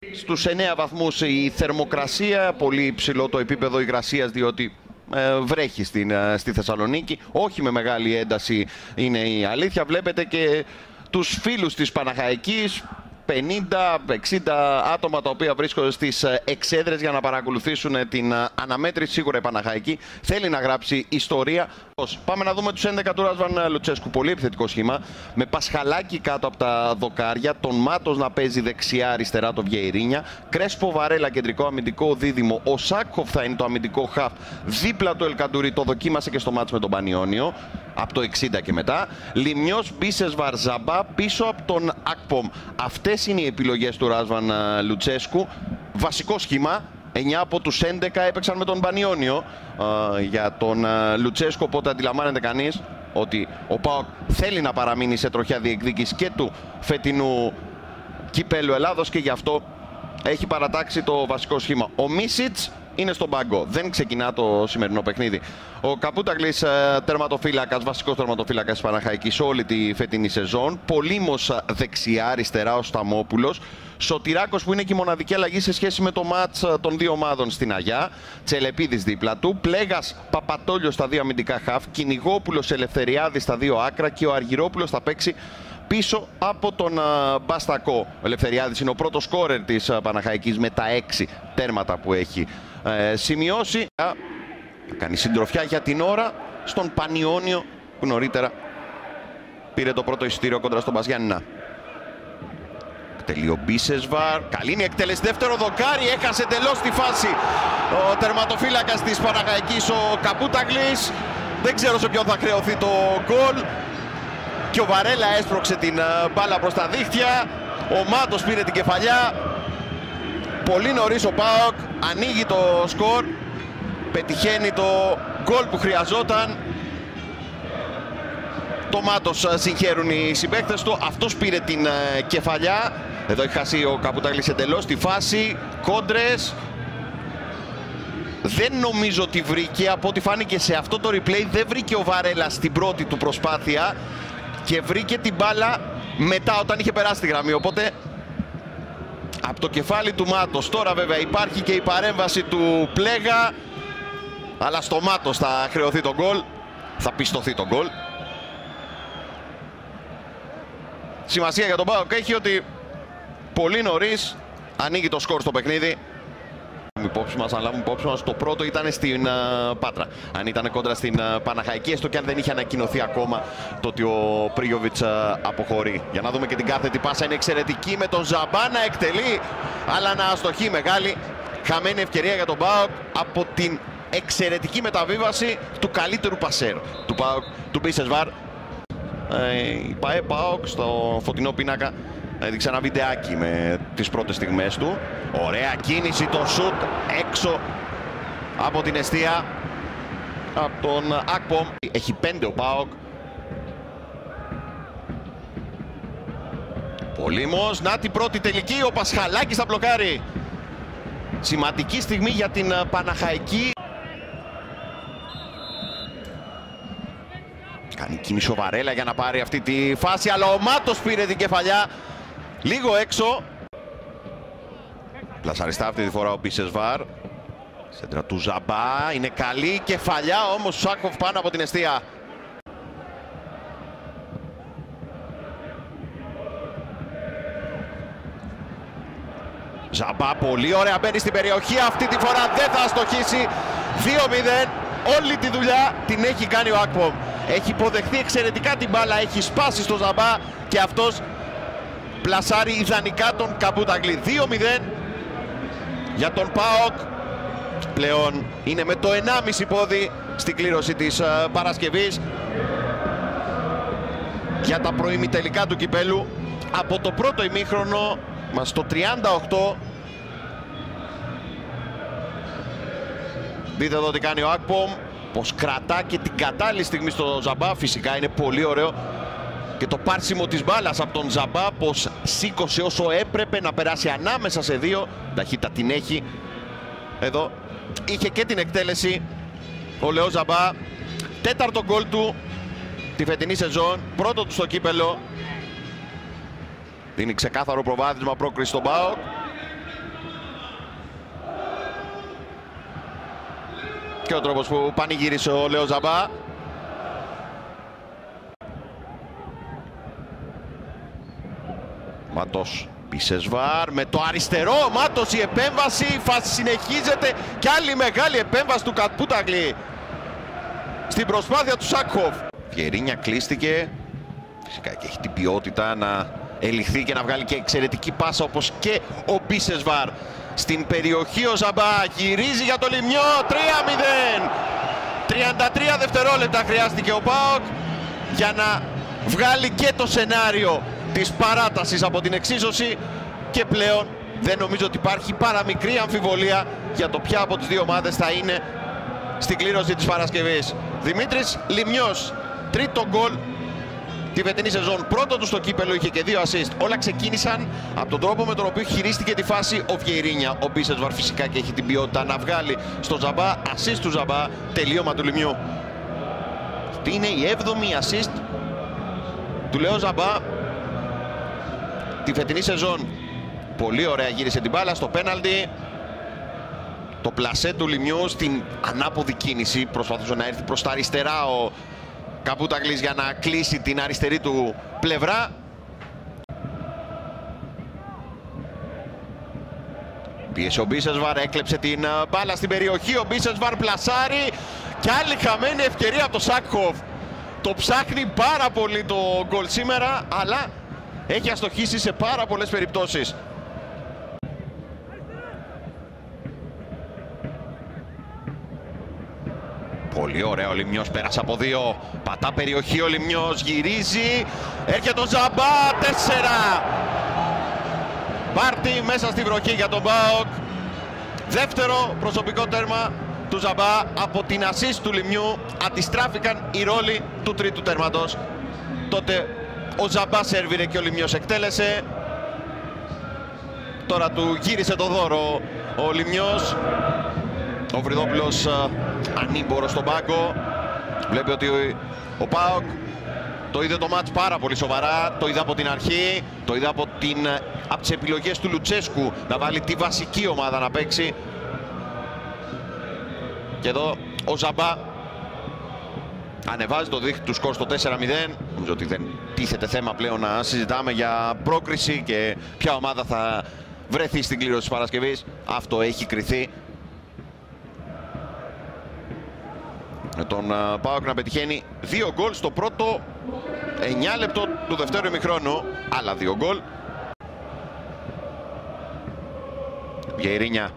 Στους 9 βαθμούς η θερμοκρασία, πολύ υψηλό το επίπεδο υγρασίας διότι βρέχει στη Θεσσαλονίκη. Όχι με μεγάλη ένταση είναι η αλήθεια. Βλέπετε και τους φίλους της Παναχαϊκής, 50-60 άτομα τα οποία βρίσκονται στις εξέδρες για να παρακολουθήσουν την αναμέτρηση. Σίγουρα η Παναχαϊκή θέλει να γράψει ιστορία. Πάμε να δούμε τους 11 του Ράσβαν Λουτσέσκου. Πολύ επιθετικό σχήμα. Με Πασχαλάκη κάτω από τα δοκάρια. Τον Μάτος να παίζει δεξιά-αριστερά το Βιεϊρίνια. Κρέσπο Βαρέλα κεντρικό αμυντικό δίδυμο. Ο Σάκοφ θα είναι το αμυντικό χαφ. Δίπλα του Ελκαντουρί. Το δοκίμασε και στο μάτς με τον Πανιόνιο. Από το 60 και μετά. Λιμιός, Μπίσεσβαρ, Ζαμπά πίσω από τον Ακπομ. Αυτές είναι οι επιλογές του Ράσβαν Λουτσέσκου. Βασικό σχήμα. 9 από τους 11 έπαιξαν με τον Πανιόνιο για τον Λουτσέσκου. Οπότε αντιλαμβάνεται κανείς ότι ο ΠΑΟΚ θέλει να παραμείνει σε τροχιά διεκδίκηση και του φετινού κυπέλλου Ελλάδος και γι' αυτό έχει παρατάξει το βασικό σχήμα. Ο Μίσιτς είναι στον πάγκο. Δεν ξεκινά το σημερινό παιχνίδι. Ο Καπούταγλης, τερματοφύλακας, βασικός τερματοφύλακας της Παναχαϊκής όλη τη φετινή σεζόν. Πολύμος δεξιά-αριστερά ο Σταμόπουλος. Σωτηράκος που είναι και η μοναδική αλλαγή σε σχέση με το μάτς των δύο ομάδων στην Αγιά. Τσελεπίδης δίπλα του. Πλέγας Παπατόλιος στα δύο αμυντικά χαφ. Κυνηγόπουλος Ελευθεριάδης στα δύο άκρα. Και ο Αργυρόπουλος θα παίξει πίσω από τον Μπαστακό. Ο Ελευθεριάδης είναι ο πρώτος σκόρερ της Παναχαϊκής με τα 6 τέρματα που έχει σημειώσει. Θα κάνει συντροφιά για την ώρα στον Πανιόνιο που νωρίτερα πήρε το πρώτο εισιτήριο κόντρα στον Μπαζιάννηνα. Τελείο Μπίσεσβαρ. Καλή είναι η εκτέλεση. Δεύτερο δοκάρι. Έχασε εντελώς τη φάση ο τερματοφύλακας της Παναχαϊκής, ο Καπούταγλης. Δεν ξέρω σε ποιον θα χρεωθεί το γκολ. Και ο Βαρέλα έσπρωξε την μπάλα προς τα δίχτυα. Ο Μάτος πήρε την κεφαλιά. Πολύ νωρίς ο ΠΑΟΚ ανοίγει το σκορ. Πετυχαίνει το γκολ που χρειαζόταν. Το Μάτος συγχαίρουν οι συμπαίκτες του. Αυτός πήρε την κεφαλιά. Εδώ έχει χάσει ο Καπούταγλης εντελώς τη φάση. Κόντρες. Δεν νομίζω ότι βρήκε. Από ό,τι φάνηκε σε αυτό το replay δεν βρήκε ο Βαρέλα στην πρώτη του προσπάθεια. Και βρήκε την μπάλα μετά όταν είχε περάσει τη γραμμή. Οπότε από το κεφάλι του Μάτος. Τώρα βέβαια υπάρχει και η παρέμβαση του Πλέγα. Αλλά στο Μάτος θα χρεωθεί το γκολ. Θα πιστωθεί το γκολ. Σημασία για τον ΠΑΟΚ έχει ότι πολύ νωρίς ανοίγει το σκορ στο παιχνίδι. Αν λάβουμε υπόψη μας, το πρώτο ήταν στην Πάτρα. Αν ήταν κόντρα στην Παναχαϊκή, έστω και αν δεν είχε ανακοινωθεί ακόμα το ότι ο Πρίγιοβιτς αποχωρεί. Για να δούμε και την κάθετη πάσα. Είναι εξαιρετική με τον Ζαμπά να εκτελεί, αλλά να αστοχεί μεγάλη. Χαμένη ευκαιρία για τον ΠΑΟΚ από την εξαιρετική μεταβίβαση του καλύτερου πασέρ του ΠΑΟΚ, του Μπίσεσβαρ. Η ΠΑΟΚ στο φωτεινό πίνακα έδειξε ένα βιντεάκι με τις πρώτες στιγμές του. Ωραία κίνηση, το σουτ έξω από την εστία από τον Ακπομ. Έχει 5 ο ΠΑΟΚ. Πολύμος, να την πρώτη τελική, ο Πασχαλάκης θα μπλοκάρει. Σημαντική στιγμή για την Παναχαϊκή. Κάνει κίνηση ο Βαρέλα για να πάρει αυτή τη φάση, αλλά ο Μάτος πήρε την κεφαλιά λίγο έξω. Πλασαριστά αυτή τη φορά ο Μπίσεσβαρ. Σέντρα του Ζαμπά, είναι καλή κεφαλιά όμως ο Σάκοφ πάνω από την εστία. Ζαμπά πολύ ωραία, μπαίνει στην περιοχή, αυτή τη φορά δεν θα αστοχίσει. 2-0, όλη τη δουλειά την έχει κάνει ο Ακπομ. Έχει υποδεχθεί εξαιρετικά την μπάλα, έχει σπάσει στο Ζαμπά και αυτός πλασάρει ιδανικά τον Καπούταγλη. 2-0 για τον ΠΑΟΚ. Πλέον είναι με το 1,5 πόδι στην κλήρωση της Παρασκευής για τα προημιτελικά του κυπέλου. Από το πρώτο ημίχρονο μας το 38. Δείτε εδώ τι κάνει ο Ακπομ, πως κρατά και την κατάλληλη στιγμή στο Ζαμπά. Φυσικά είναι πολύ ωραίο και το πάρσιμο της μπάλας από τον Ζαμπά, πως σήκωσε όσο έπρεπε να περάσει ανάμεσα σε δύο. Ταχύτητα την έχει. Εδώ είχε και την εκτέλεση ο Λεό Ζαμπά. Τέταρτο γκολ του τη φετινή σεζόν, πρώτο του στο κύπελο. Δίνει ξεκάθαρο προβάδισμα πρόκριση στον ΠΑΟΚ. Και ο τρόπος που πανηγύρισε ο Λέο Ζαμπά. Μάτος, Μπίσεσβαρ με το αριστερό. Μάτος, η επέμβαση, η φάση συνεχίζεται. Κι άλλη μεγάλη επέμβαση του Κατπούταγλη στην προσπάθεια του Σάκχοφ. Βιερίνια κλείστηκε. Φυσικά και έχει την ποιότητα να ελιχθεί και να βγάλει και εξαιρετική πάσα, όπως και ο Μπίσεσβαρ. Στην περιοχή ο Ζαμπά γυρίζει για το Λιμιό. 3-0. 33 δευτερόλεπτα χρειάστηκε ο ΠΑΟΚ για να βγάλει και το σενάριο της παράτασης από την εξίσωση, και πλέον δεν νομίζω ότι υπάρχει παραμικρή αμφιβολία για το ποια από τις δύο ομάδες θα είναι στην κλήρωση της Παρασκευής. Δημήτρης Λιμιός, τρίτο γκολ τη φετινή σεζόν. Πρώτο του στο κύπελο, είχε και 2 assist. Όλα ξεκίνησαν από τον τρόπο με τον οποίο χειρίστηκε τη φάση ο Βιερίνια. Ο Μπίσεσβαρ φυσικά και έχει την ποιότητα να βγάλει στο Ζαμπά. Assist του Ζαμπά, τελείωμα του Λιμιού. Αυτή είναι η 7η assist του Λέο Ζαμπά τη φετινή σεζόν. Πολύ ωραία γύρισε την μπάλα στο πέναλτι. Το πλασέ του Λιμιού στην ανάποδη κίνηση. Προσπαθούσε να έρθει προς τα αριστερά ο Καπούταγλης για να κλείσει την αριστερή του πλευρά. Πίεσε ο Μπίσεσβαρ, έκλεψε την μπάλα στην περιοχή. Ο Μπίσεσβαρ πλασάρει και άλλη χαμένη ευκαιρία από το Σάκχοφ. Το ψάχνει πάρα πολύ το γκολ σήμερα, αλλά έχει αστοχήσει σε πάρα πολλές περιπτώσεις. Πολύ ωραία ο Λιμιός, πέρασε από 2. Πατά περιοχή ο Λιμιός, γυρίζει. Έρχεται ο Ζαμπά, 4. Πάρτι μέσα στη βροχή για τον ΠΑΟΚ. Δεύτερο προσωπικό τέρμα του Ζαμπά. Από την ασίστ του Λιμιού αντιστράφηκαν οι ρόλοι του τρίτου τέρματος. Τότε ο Ζαμπά σέρβιρε και ο Λιμιός εκτέλεσε. Τώρα του γύρισε το δώρο ο Λιμιός. Ο Βρυδόπουλος ανήμπορος στον πάγκο. Βλέπει ότι ο ΠΑΟΚ το είδε το μάτς πάρα πολύ σοβαρά. Το είδε από την αρχή. Το είδε από τις επιλογές του Λουτσέσκου να βάλει τη βασική ομάδα να παίξει. Και εδώ ο Ζαμπά ανεβάζει το δίχτυ του σκορ στο 4-0. Νομίζω ότι δεν τίθεται θέμα πλέον να συζητάμε για πρόκριση και ποια ομάδα θα βρεθεί στην κλήρωση της Παρασκευής. Αυτό έχει κριθεί. Με τον ΠΑΟΚ να πετυχαίνει 2 γκολ στο πρώτο 9 λεπτό του δεύτερου ημιχρόνου. Άλλα 2 γκολ. Βιερίνια.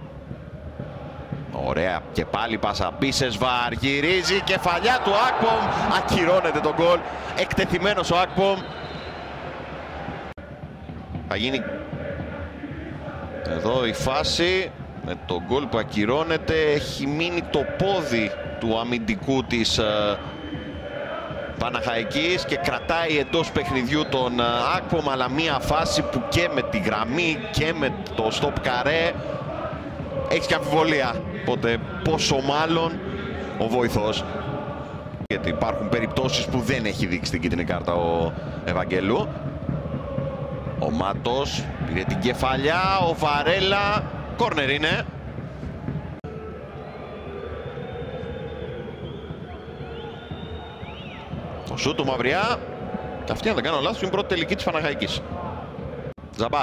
Ωραία και πάλι πάσα. Μπίσεσβαρ γυρίζει, κεφαλιά του Ακπομ. Ακυρώνεται το γκολ. Εκτεθειμένος ο Ακπομ. Θα γίνει εδώ η φάση. Με το γκολ που ακυρώνεται έχει μείνει το πόδι του αμυντικού της Παναχαϊκής και κρατάει εντός παιχνιδιού τον Ακπομ, αλλά μία φάση που και με τη γραμμή και με το στοπ καρέ έχει και αμφιβολία. Οπότε πόσο μάλλον ο βοηθός, γιατί υπάρχουν περιπτώσεις που δεν έχει δείξει την κίτρινη κάρτα ο Ευαγγέλου. Ο Μάτος πήρε την κεφαλιά, ο Βαρέλα, κόρνερ είναι. Το σούτ του Μαυριά. Και αυτή, αν δεν κάνω λάθος, είναι η πρώτη τελική της Παναχαϊκής. Ζαμπά,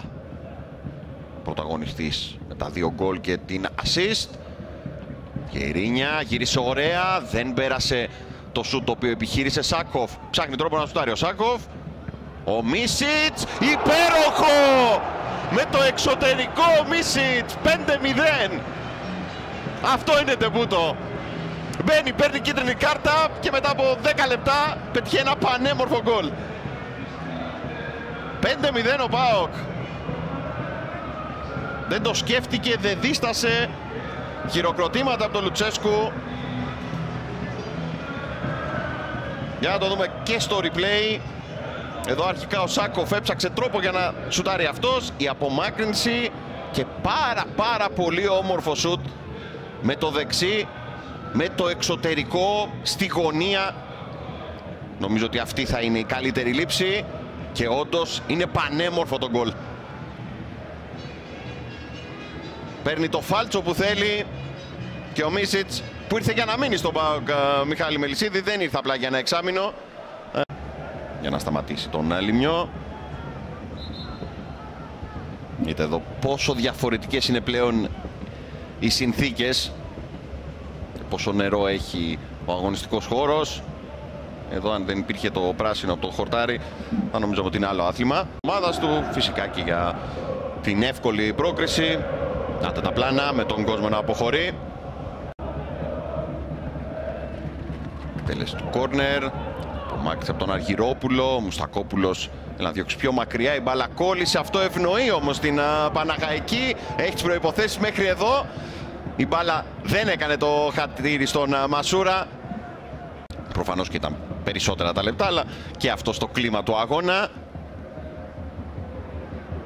πρωταγωνιστής με τα 2 γκολ και την assist. Βιερίνια γύρισε ωραία, δεν πέρασε το σούτ το οποίο επιχείρησε. Σάκχοφ ψάχνει τρόπο να σουτάρει ο Σάκχοφ. Ο Μίσιτς, υπέροχο! Με το εξωτερικό ο Μίσιτς, 5-0. Αυτό είναι ντεμπούτο. Μπαίνει, παίρνει κίτρινη κάρτα και μετά από 10 λεπτά πετυχαίνει ένα πανέμορφο γκολ. 5-0 ο ΠΑΟΚ. Δεν το σκέφτηκε, δεν δίστασε. Χειροκροτήματα από τον Λουτσέσκου. Για να το δούμε και στο replay. Εδώ αρχικά ο Σάκχοφ έψαξε τρόπο για να σουτάρει αυτός. Η απομάκρυνση και πάρα πολύ όμορφο σουτ με το δεξί, με το εξωτερικό στη γωνία. Νομίζω ότι αυτή θα είναι η καλύτερη λήψη και όντως είναι πανέμορφο το γκολ. Παίρνει το φάλτσο που θέλει και ο Μίσιτς που ήρθε για να μείνει στον ΠΑΟΚ, Μιχάλη Μελισσίδη, δεν ήρθε απλά για ένα εξάμηνο. Για να σταματήσει τον Λιμιό. Δείτε εδώ πόσο διαφορετικές είναι πλέον οι συνθήκες, πόσο νερό έχει ο αγωνιστικός χώρος. Εδώ αν δεν υπήρχε το πράσινο από το χορτάρι θα νομίζω ότι είναι άλλο άθλημα. Ομάδας του φυσικά και για την εύκολη πρόκριση. Άτε τα πλάνα με τον κόσμο να αποχωρεί. Τέλεση του κόρνερ. Απομάκρυνση από τον Αργυρόπουλο. Ο Μουστακόπουλος να διώξει πιο μακριά. Η μπάλα κόλλησε. Αυτό ευνοεί όμως την Παναχαϊκή. Έχει τις προϋποθέσεις μέχρι εδώ. Η μπάλα δεν έκανε το χατήρι στον Μασούρα. Προφανώς και ήταν περισσότερα τα λεπτά, αλλά και αυτό στο κλίμα του αγώνα.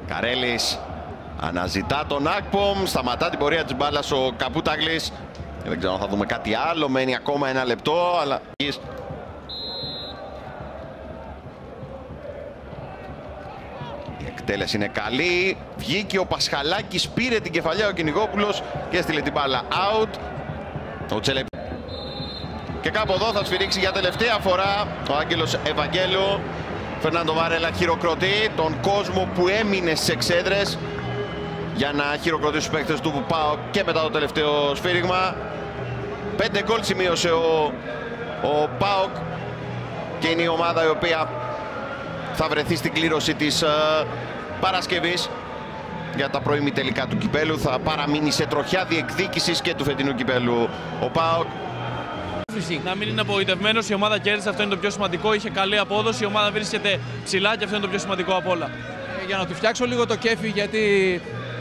Καρέλης αναζητά τον Ακπομ. Σταματά την πορεία της μπάλας ο Καπούταγλης. Δεν ξέρω αν θα δούμε κάτι άλλο. Μένει ακόμα ένα λεπτό, αλλά... Η εκτέλεση είναι καλή. Βγήκε ο Πασχαλάκης, πήρε την κεφαλιά ο Κυνηγόπουλος και έστειλε την μπάλα out. Ο Τσελεπ... Και κάπου εδώ θα σφυρίξει για τελευταία φορά ο Άγγελος Ευαγγέλου. Φερνάντο Βαρέλα χειροκροτεί τον κόσμο που έμεινε στις εξέδρες για να χειροκροτήσει τους παίκτες του ΠΑΟΚ και μετά το τελευταίο σφύριγμα. 5 γκολ σημείωσε ο ΠΑΟΚ και είναι η ομάδα η οποία θα βρεθεί στην κλήρωση της Παρασκευής για τα προημιτελικά του κυπέλου. Θα παραμείνει σε τροχιά διεκδίκησης και του φετινού κυπέλου ο ΠΑΟΚ. Να μην είναι απογοητευμένος, η ομάδα κέρδισε, αυτό είναι το πιο σημαντικό. Είχε καλή απόδοση, η ομάδα βρίσκεται ψηλά και αυτό είναι το πιο σημαντικό απ' όλα. Για να του φτιάξω λίγο το κέφι, γιατί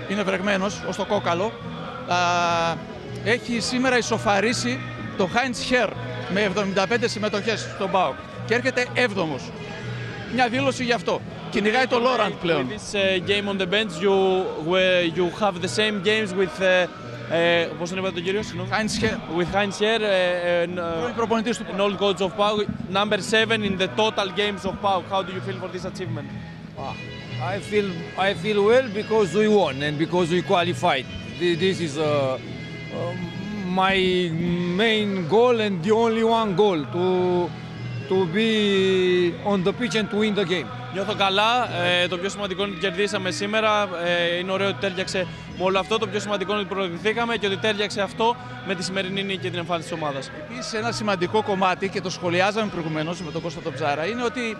είναι βρεγμένος ως το κόκαλο, έχει σήμερα ισοφαρίσει το Heinz Herr με 75 συμμετοχές στον ΠΑΟΚ και έρχεται 7ος. Μια δήλωση γι' αυτό. Κυνηγάει το Λόραντ πλέον. With this game on the bench, you have the same games with πώς τον είπατε τον κύριο, Heinz Herr. with Heinz Herr, an old coach of PAOK, number 7 in the total games of PAOK. How do you feel for this achievement? I feel well because we won and because we qualified. This is my main goal and the only one goal to be on the pitch and to win the game. Νιώθω καλά. Το πιο σημαντικό είναι ότι κερδίσαμε σήμερα. Είναι ωραίο ότι τέριαξε με όλο αυτό. Το πιο σημαντικό είναι ότι προηγηθήκαμε και ότι τέριαξε αυτό με τη σημερινή νίκη και την εμφάνιση της ομάδας. Επίσης, ένα σημαντικό κομμάτι και το σχολιάζαμε προηγουμένως με τον Κώστα τον Ψάρα είναι ότι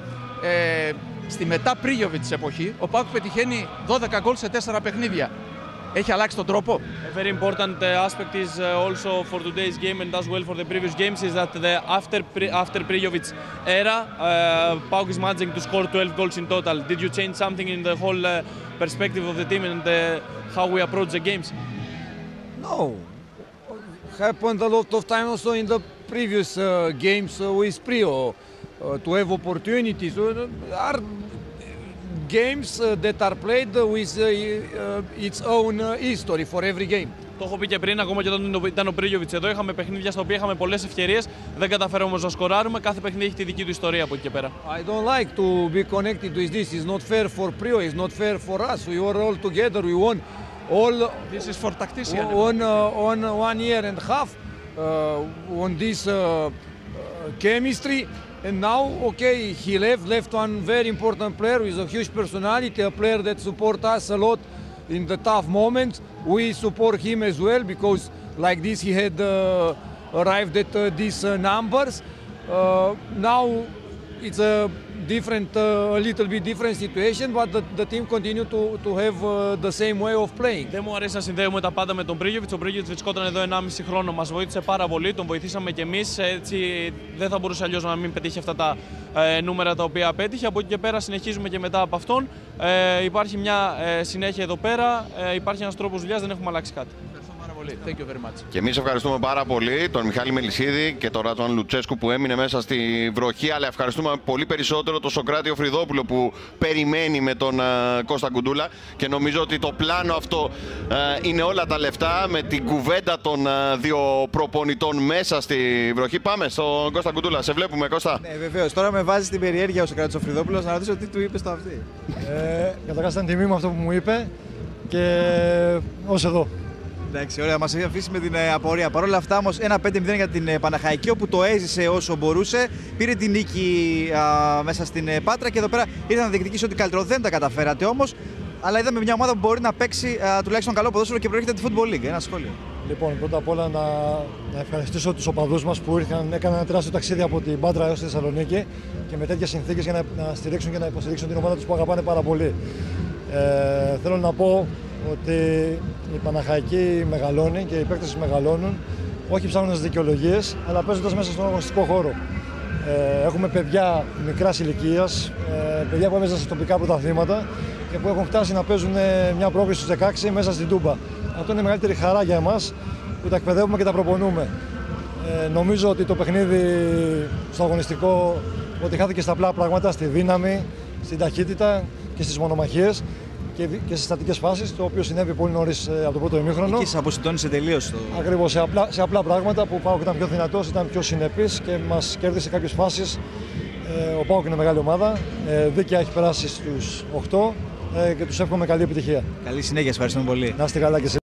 στη μετά Πρίγιοβιτς εποχή ο ΠΑΟΚ πετυχαίνει 12 γκολ σε 4 παιχνίδια. Έχει αλλάξει τον τρόπο. A very important aspect is also for today's game and as well for the previous games is that after Priovic era, PAOK is managing to score 12 goals in total. Did you change something in the whole perspective of the team and how we approach the games? No, happened a lot of time also in the previous games with Prio to have opportunities. Are games that are played with its own history for every game. Το έχω πει και πριν, ακόμα και όταν ήταν ο Πρίγιοβιτς εδώ, είχαμε παιχνίδια στα οποία είχαμε πολλές ευκαιρίες, δεν καταφέραμε όμως να σκοράρουμε. Κάθε παιχνίδι έχει τη δική του ιστορία από εκεί και πέρα. I don't like to be connected with this. It's not fair for Prio, it's not fair for us. We were all together, we won all. This is for tactician. On 1 year and a half on this chemistry. And now, okay, he left one very important player with a huge personality, a player that supports us a lot in the tough moments. We support him as well because like this he had arrived at these numbers. Now it's a little bit different situation, but the team continue to have the same way of playing. Δεν μου αρέσει να συνδέουμε τα πάντα με τον Πρίγιοβιτς. Ο Πρίγιοβιτς βρισκόταν εδώ 1,5 χρόνο. Μας βοήθησε πάρα πολύ, τον βοηθήσαμε κι εμείς. Έτσι δεν θα μπορούσε αλλιώς να μην πετύχει αυτά τα νούμερα τα οποία πέτυχε. Από εκεί και πέρα συνεχίζουμε και μετά από αυτόν. Υπάρχει μια συνέχεια εδώ πέρα. Υπάρχει ένας τρόπος δουλειάς, δεν έχουμε αλλάξει κάτι. Thank you very much. Και εμείς ευχαριστούμε πάρα πολύ τον Μιχάλη Μελισσίδη και τον Ρατζουάν Λουτσέσκου που έμεινε μέσα στη βροχή, αλλά ευχαριστούμε πολύ περισσότερο τον Σοκράτιο Φρυδόπουλο που περιμένει με τον Κώστα Κουντούλα και νομίζω ότι το πλάνο αυτό είναι όλα τα λεφτά με την κουβέντα των δύο προπονητών μέσα στη βροχή. Πάμε στον Κώστα Κουντούλα. Σε βλέπουμε, Κώστα. Ναι, βεβαίως. Τώρα με βάζει στην περιέργεια ο Σοκράτιος Φρυδόπουλος να ρωτήσω τι του είπε στο αυτή. Καταρχάς ήταν τιμή μου αυτό που μου είπε και ως εδώ. Εντάξει, ωραία, μας έχει αφήσει με την απορία. Παρ' όλα αυτά, όμως, 1-5-0 για την Παναχαϊκή, όπου το έζησε όσο μπορούσε. Πήρε την νίκη μέσα στην Πάτρα και εδώ πέρα ήρθε να διεκδικήσει ό,τι καλύτερο. Δεν τα καταφέρατε όμως, αλλά είδαμε μια ομάδα που μπορεί να παίξει τουλάχιστον καλό ποδόσφαιρο και προέρχεται τη Football League. Ένα σχόλιο. Λοιπόν, πρώτα απ' όλα να ευχαριστήσω τους οπαδούς μας που έκαναν ένα τεράστιο ταξίδι από την Πάτρα έως τη Θεσσαλονίκη και με τέτοιες συνθήκες για να στηρίξουν και να υποστηρίξουν την ομάδα τους που αγαπάνε πάρα πολύ. Θέλω να πω ότι η Παναχαϊκή μεγαλώνει και οι παίκτες μεγαλώνουν, όχι ψάχνοντας δικαιολογίες, αλλά παίζοντας μέσα στον αγωνιστικό χώρο. Έχουμε παιδιά μικράς ηλικίας, παιδιά που έμειναν σε τοπικά πρωταθλήματα και που έχουν φτάσει να παίζουν μια πρόκριση στους 16 μέσα στην Τούμπα. Αυτό είναι η μεγαλύτερη χαρά για εμάς που τα εκπαιδεύουμε και τα προπονούμε. Νομίζω ότι το παιχνίδι στο αγωνιστικό ότι χάθηκε στα απλά πράγματα, στη δύναμη, στην ταχύτητα και στις μονομαχίες και στις στατικές φάσεις, το οποίο συνέβη πολύ νωρίς από το πρώτο ημίχρονο. Εκεί σε αποσυντώνησε τελείως. Ακριβώς, σε απλά πράγματα που ο ΠΑΟΚ ήταν πιο δυνατός, ήταν πιο συνεπής και μας κέρδισε κάποιες φάσεις. Ο ΠΑΟΚ είναι μεγάλη ομάδα, δίκαια έχει περάσει στους 8 και τους εύχομαι καλή επιτυχία. Καλή συνέχεια, ευχαριστούμε πολύ. Να είστε καλά και εσείς.